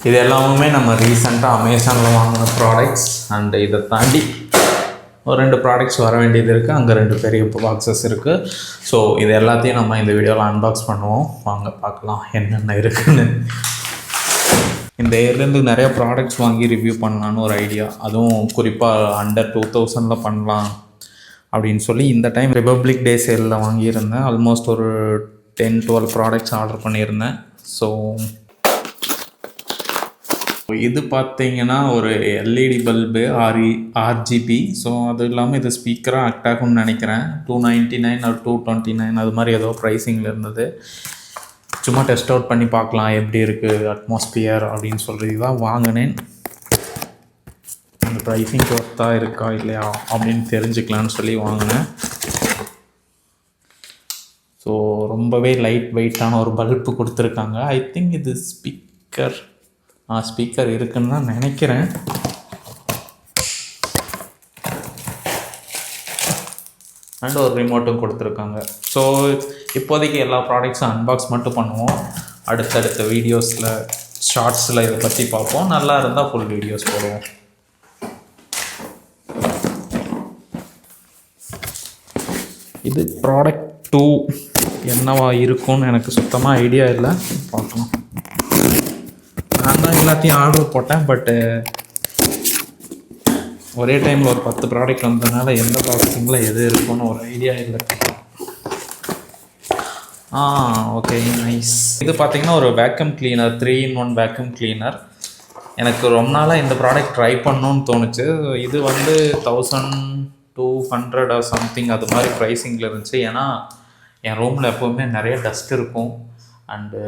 இது எல்லாமே நம்ம ரீசெண்டாக அமேசானில் வாங்கின ப்ராடக்ட்ஸ். அண்ட் இதை தாண்டி ஒரு 2 ப்ராடக்ட்ஸ் வர வேண்டியது இருக்குது. அங்கே 2 பெரிய பாக்ஸஸ் இருக்குது. ஸோ இது எல்லாத்தையும் நம்ம இந்த வீடியோவில் அன்பாக்ஸ் பண்ணுவோம். வாங்க பார்க்கலாம் என்னென்ன இருக்குதுன்னு. இந்த இயர்லேருந்து நிறைய ப்ராடக்ட்ஸ் வாங்கி ரிவ்யூ பண்ணலான்னு ஒரு ஐடியா. அதுவும் குறிப்பாக அண்டர் 2000 பண்ணலாம் அப்படின்னு சொல்லி இந்த டைம் ரிபப்ளிக் டே சேலில் வாங்கியிருந்தேன். ஆல்மோஸ்ட் ஒரு 10-12 ப்ராடக்ட்ஸ் ஆர்டர் பண்ணியிருந்தேன். ஸோ இது பார்த்தீங்கன்னா ஒரு எல்இடி பல்பு RGB. ஸோ அது இல்லாமல் இது ஸ்பீக்கராக ஆக்ட் ஆகும்னு நினைக்கிறேன். 299 or 229 அது மாதிரி ஏதோ ப்ரைஸிங்கில் இருந்தது. சும்மா டெஸ்ட் அவுட் பண்ணி பார்க்கலாம் எப்படி இருக்குது அட்மாஸ்பியர் அப்படின்னு சொல்கிறது தான் வாங்கினேன். அந்த ப்ரைஸிங் ஒர்த்தாக இருக்கா இல்லையா அப்படின்னு தெரிஞ்சுக்கலான்னு சொல்லி வாங்கினேன். ஸோ ரொம்பவே லைட் வெயிட்டான ஒரு பல்பு கொடுத்துருக்காங்க. ஐ திங்க் இது ஸ்பீக்கர் இருக்குன்னு தான் நினைக்கிறேன். அண்ட் ஒரு ரிமோட்டும் கொடுத்துருக்காங்க. ஸோ இப்போதைக்கு எல்லா ப்ராடக்ட்ஸும் அன்பாக்ஸ் மட்டும் பண்ணுவோம். அடுத்தடுத்த வீடியோஸில் ஷார்ட்ஸில் இதை பற்றி பார்ப்போம். நல்லா இருந்தால் ஃபுல் வீடியோஸ் போடுவோம். இது ப்ராடக்ட் 2 என்னவா இருக்கும்னு எனக்கு சுத்தமாக ஐடியா இல்லை. பார்க்கலாம். நான் தான் எல்லாத்தையும் ஆர்டர் போட்டேன். பட்டு ஒரே டைமில் ஒரு 10 ப்ராடக்ட் வந்ததுனால எந்த பாக்ஸிங்கில் எது இருக்குன்னு ஒரு ஐடியா இல்லை. Okay, nice. இது பார்த்திங்கன்னா ஒரு vacuum cleaner, 3-in-1 vacuum cleaner. எனக்கு ரொம்ப நாளாக இந்த ப்ராடக்ட் ட்ரை பண்ணணுன்னு தோணுச்சு. இது வந்து 1200 or சம்திங் அது மாதிரி ப்ரைஸிங்கில் இருந்துச்சு. ஏன்னா என் ரூமில் எப்போவுமே நிறைய டஸ்ட் இருக்கும். அண்டு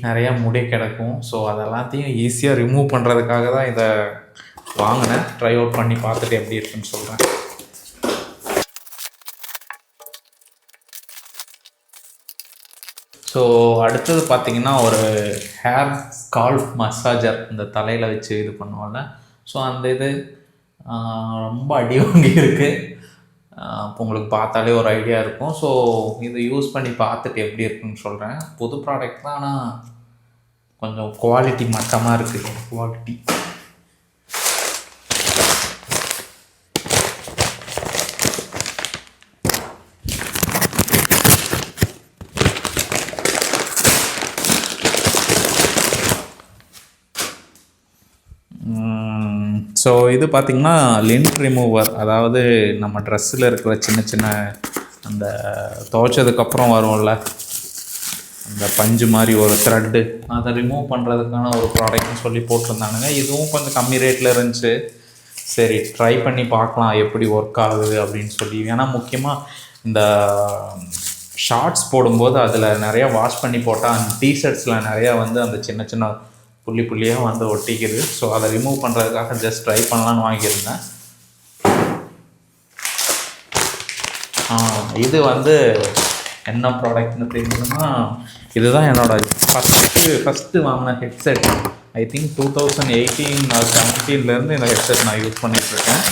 நிறையா முடி கிடக்கும். ஸோ அதெல்லாத்தையும் ஈஸியாக ரிமூவ் பண்ணுறதுக்காக தான் இதை வாங்கினேன். ட்ரை அவுட் பண்ணி பார்த்துட்டு எப்படி இருக்குன்னு சொல்கிறேன். ஸோ அடுத்தது பார்த்திங்கன்னா ஒரு ஹேர் ஸ்கால்ப் மசாஜர், இந்த தலையில் வச்சு இது பண்ணுவோம்ல. ஸோ அந்த இது ரொம்ப அடி வாங்கி இருக்குது. இப்போ உங்களுக்கு பார்த்தாலே ஒரு ஐடியா இருக்கும். ஸோ இதை யூஸ் பண்ணி பார்த்துட்டு எப்படி இருக்குன்னு சொல்கிறேன். புது ப்ராடக்ட் தான், ஆனால் கொஞ்சம் குவாலிட்டி மட்டமாக இருக்குது. குவாலிட்டி ஸோ இது பார்த்திங்கன்னா லிண்ட் ரிமூவர். அதாவது நம்ம ட்ரெஸ்ஸில் இருக்கிற சின்ன சின்ன அந்த துவைச்சதுக்கப்புறம் வரும்ல அந்த பஞ்சு மாதிரி ஒரு த்ரெட்டு, அதை ரிமூவ் பண்ணுறதுக்கான ஒரு ப்ராடக்ட்னு சொல்லி போட்டிருந்தானுங்க. இதுவும் கொஞ்சம் கம்மி ரேட்டில் இருந்துச்சு. சரி, ட்ரை பண்ணி பார்க்கலாம் எப்படி ஒர்க் ஆகுது அப்படின்னு சொல்லி. ஏன்னா முக்கியமாக இந்த ஷார்ட்ஸ் போடும்போது அதில் நிறையா வாஷ் பண்ணி போட்டால் அந்த டிஷர்ட்ஸில் நிறையா வந்து அந்த சின்ன சின்ன புள்ளியாக வந்து ஒட்டிக்குது. ஸோ அதை ரிமூவ் பண்ணுறதுக்காக ஜஸ்ட் ட்ரை பண்ணலான்னு வாங்கியிருந்தேன். இது வந்து என்ன ப்ராடக்ட்னு தெரியுதுன்னா, இதுதான் என்னோடய ஃபஸ்ட்டு வாங்கின ஹெட்செட். ஐ திங்க் 2018 or 2017 இந்த ஹெட்செட் நான் யூஸ் பண்ணிகிட்ருக்கேன்.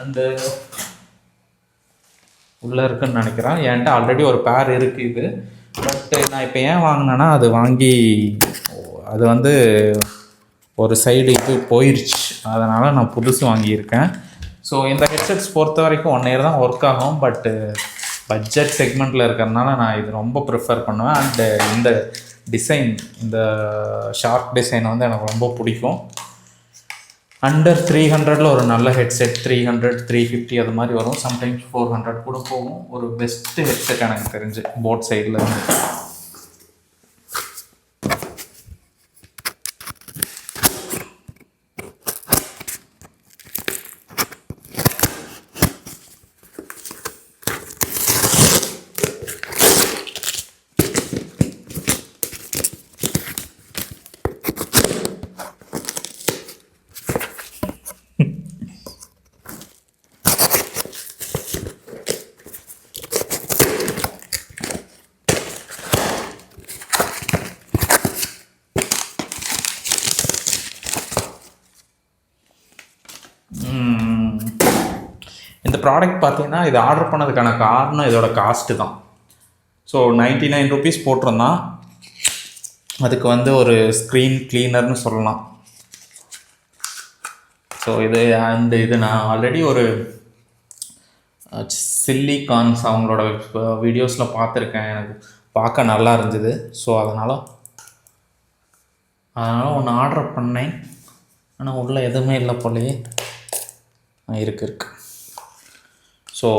அண்டு உள்ளே இருக்குன்னு நினைக்கிறேன். என்கிட்ட ஆல்ரெடி ஒரு பேர் இருக்குது இது. பட்டு நான் இப்போ ஏன் வாங்கினேன்னா, அது வந்து ஒரு சைடு இது போயிடுச்சு. அதனால் நான் புதுசு வாங்கியிருக்கேன். ஸோ இந்த ஹெட்செட்ஸ் பொறுத்த வரைக்கும் 1 year தான் ஒர்க் ஆகும். பட்டு பட்ஜெட் செக்மெண்ட்டில் இருக்கிறதுனால நான் இது ரொம்ப ப்ரிஃபர் பண்ணுவேன். அண்டு இந்த டிசைன், இந்த ஷார்ப் டிசைன் வந்து எனக்கு ரொம்ப பிடிக்கும். அண்டர் 300 ஒரு நல்ல ஹெட்செட் 300, 350 அது மாதிரி வரும். சம்டைம்ஸ் 400 கூட போகும். ஒரு பெஸ்ட்டு ஹெட்செட் எனக்கு தெரிஞ்சு போட் சைடில் இருந்து. இந்த ப்ராடக்ட் பார்த்தீங்கன்னா, இது ஆர்டர் பண்ணதுக்கான காரணம் இதோட காஸ்ட்டு தான். ஸோ 99 rupees போட்டிருந்தான். அதுக்கு வந்து ஒரு ஸ்க்ரீன் க்ளீனர்னு சொல்லலாம். ஸோ இது நான் ஆல்ரெடி ஒரு சில்லிகான்ஸ் அவங்களோட வீடியோஸில் பார்த்துருக்கேன். எனக்கு பார்க்க நல்லா இருந்தது. ஸோ அதனால் ஒன்று ஆர்டர் பண்ணேன். ஆனால் உள்ளே எதுவுமே இல்லை போலையே. இருக்கு. ஸோ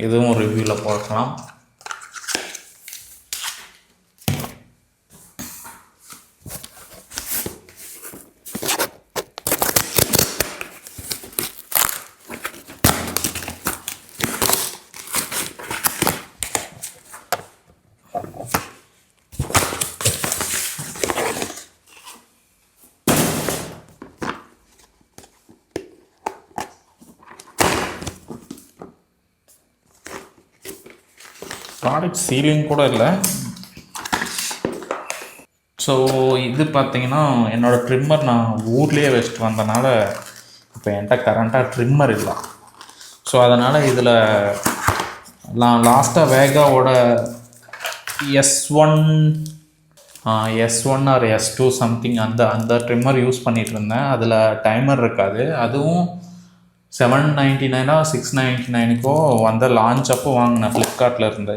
இதுவும் ரிவ்யூவில் பார்க்கலாம். ப்ராடக்ட் சீலிங் கூட இல்லை. ஸோ இது பார்த்திங்கன்னா என்னோடய ட்ரிம்மர் நான் ஊர்லேயே வச்சுட்டு வந்தனால இப்போ என்கிட்ட கரண்ட்டாக ட்ரிம்மர் இல்லை. ஸோ அதனால் இதில் நான் லாஸ்ட்டாக வேகாவோட S1 ஆர் S2 சம்திங் அந்த ட்ரிம்மர் யூஸ் பண்ணிகிட்டு இருந்தேன். அதில் டைமர் இருக்காது. அதுவும் $799 $699 வந்த லான்ச் அப்போ வாங்கினேன் ஃப்ளிப்கார்ட்டில் இருந்து.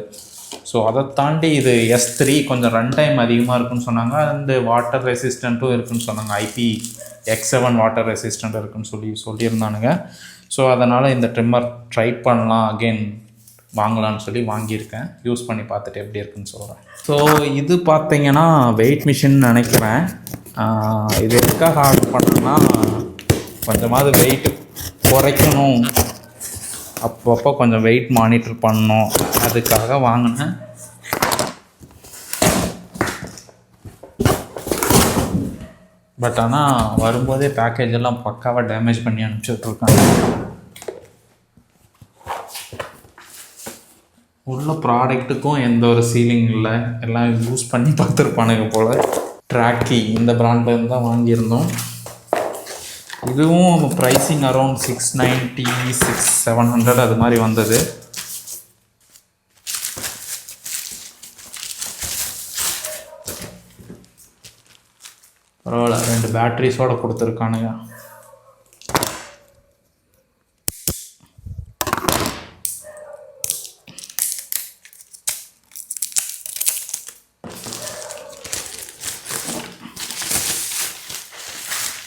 ஸோ அதை தாண்டி இது S3 கொஞ்சம் ரன் டைம் அதிகமாக இருக்குன்னு சொன்னாங்க. அந்த வாட்டர் ரெசிஸ்டண்ட்டும் இருக்குன்னு சொன்னாங்க. IPX7 வாட்டர் ரெசிஸ்டண்ட் இருக்குன்னு சொல்லியிருந்தானுங்க. ஸோ அதனால் இந்த ட்ரிம்மர் ட்ரை பண்ணலாம், அகெயின் வாங்கலான்னு சொல்லி வாங்கியிருக்கேன். யூஸ் பண்ணி பார்த்துட்டு எப்படி இருக்குன்னு சொல்கிறேன். ஸோ இது பார்த்திங்கன்னா வெயிட் மிஷின் நினைக்கிறேன். இது எதுக்காக ஆர்டர் பண்ணேன்னா கொஞ்சமாவது வெயிட் குறைக்கணும், அப்பப்போ கொஞ்சம் வெயிட் மானிட்டர் பண்ணணும், அதுக்காக வாங்கினேன். பட் ஆனால் வரும்போதே பேக்கேஜ் எல்லாம் பக்காவாக டேமேஜ் பண்ணி அனுப்பிச்சுட்ருக்காங்க. உள்ள ப்ராடக்ட்டுக்கும் எந்த ஒரு சீலிங் இல்லை, எல்லாம் யூஸ் பண்ணி பார்த்துருப்பானுங்க போல். ட்ராக்கி இந்த பிராண்ட்லேருந்து தான் வாங்கியிருந்தோம். இதுவும் ப்ரைஸிங் அரௌண்ட் $690 $700 அது மாதிரி வந்தது. பரவாயில்ல, 2 பேட்ரிஸோடு கொடுத்துருக்கானுங்க.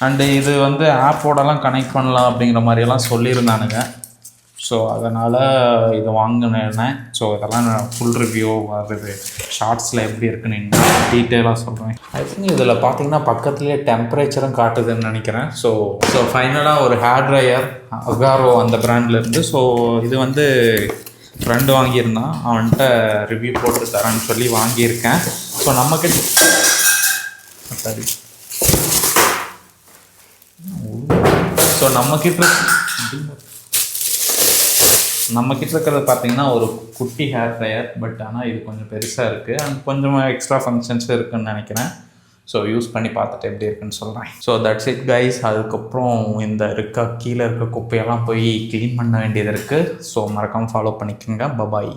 அண்டு இது வந்து ஆப்போடலாம் கனெக்ட் பண்ணலாம் அப்படிங்கிற மாதிரியெல்லாம் சொல்லியிருந்தானுங்க. ஸோ அதனால் இது வாங்கினேன். ஸோ இதெல்லாம் நான் ஃபுல் ரிவ்யூ வருது ஷார்ட்ஸில் எப்படி இருக்குன்னு டீட்டெயிலாக சொல்கிறேன். ஐ திங்க் இதில் பார்த்தீங்கன்னா பக்கத்துலேயே டெம்பரேச்சரும் காட்டுதுன்னு நினைக்கிறேன். ஸோ ஃபைனலாக ஒரு ஹேர் ட்ரையர் அகாரோ அந்த பிராண்ட்லேருந்து. ஸோ இது வந்து ஃப்ரெண்டு வாங்கியிருந்தான், அவன்கிட்ட ரிவ்யூ போட்டு தரேன்னு சொல்லி வாங்கியிருக்கேன். ஸோ நம்மக்கிட்ட நம்மக்கிட்ட இருக்கிறது பார்த்தீங்கன்னா ஒரு குட்டி ஹேர் ட்ரையர். பட் ஆனால் இது கொஞ்சம் பெருசாக இருக்குது அண்ட் கொஞ்சமாக எக்ஸ்ட்ரா ஃபங்க்ஷன்ஸும் இருக்குதுன்னு நினைக்கிறேன். ஸோ யூஸ் பண்ணி பார்த்துட்டு எப்படி இருக்குன்னு சொல்கிறேன். So that's it guys. அதுக்கப்புறம் கீழே இருக்க குப்பையெல்லாம் போய் க்ளீன் பண்ண வேண்டியது இருக்குது. ஸோ மறக்காமல் ஃபாலோ பண்ணிக்கோங்க. பபாய்.